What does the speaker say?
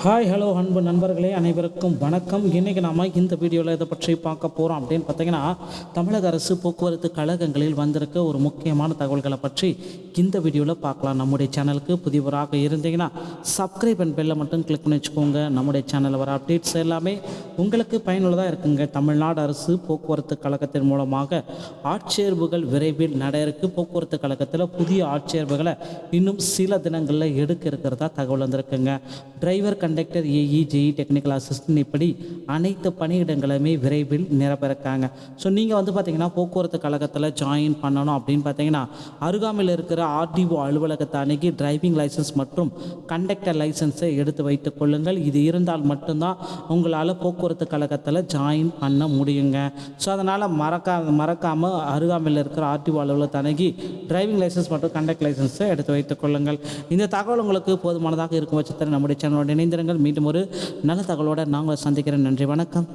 Hi hello அன்பு நண்பர்களே அனைவருக்கும் வணக்கம். இன்றைக்கி நாம் இந்த வீடியோவில் இதை பற்றி பார்க்க போகிறோம் அப்படின்னு பார்த்தீங்கன்னா, தமிழக அரசு போக்குவரத்து கழகங்களில் வந்திருக்க ஒரு முக்கியமான தகவல்களை பற்றி இந்த வீடியோவில் பார்க்கலாம். நம்முடைய சேனலுக்கு புதியவராக இருந்தீங்கன்னா சப்ஸ்கிரைப் அண்ட் பெல்லை மட்டும் கிளிக் பண்ணி வச்சுக்கோங்க. நம்முடைய சேனலில் வர அப்டேட்ஸ் எல்லாமே உங்களுக்கு பயனுள்ளதாக இருக்குங்க. தமிழ்நாடு அரசு போக்குவரத்து கழகத்தின் மூலமாக ஆட்சேர்வுகள் விரைவில் நடைபெறுக்கு. போக்குவரத்து கழகத்தில் புதிய ஆட்சேர்வுகளை இன்னும் சில தினங்களில் எடுக்க இருக்கிறதா தகவல் வந்திருக்குங்க. Driver, conductor, AE, JE, technical assistant இப்படி அனைத்து பணியிடங்களுமே விரைவில் நிரப்பயிருக்காங்க. ஸோ நீங்கள் பார்த்தீங்கன்னா போக்குவரத்து கழகத்தில் ஜாயின் பண்ணணும் அப்படின்னு பார்த்தீங்கன்னா, அருகாமையில் இருக்கிற ஆர்டிஓ அலுவலகத்தை அணுகி டிரைவிங் லைசன்ஸ் மற்றும் கண்டக்டர் லைசன்ஸை எடுத்து வைத்துக் கொள்ளுங்கள். இது இருந்தால் மட்டும்தான் உங்களால் போக்குவரத்து கழகத்தில் ஜாயின் பண்ண முடியுங்க. ஸோ அதனால் மறக்காமல் அருகாமையில் இருக்கிற ஆர்டிஓ அலுவலகத்தை அணுகி டிரைவிங் லைசன்ஸ் மற்றும் கண்டக்டர் லைசன்ஸை எடுத்து வைத்துக் கொள்ளுங்கள். இந்த தகவல் உங்களுக்கு போதுமானதாக இருக்கும் பட்சத்தில் நம்முடைய சேனலோடு இணைந்திருங்கள். மீண்டும் ஒரு நல்ல தகவலோடு நாங்கள் சந்திக்கிறேன். நன்றி, வணக்கம்.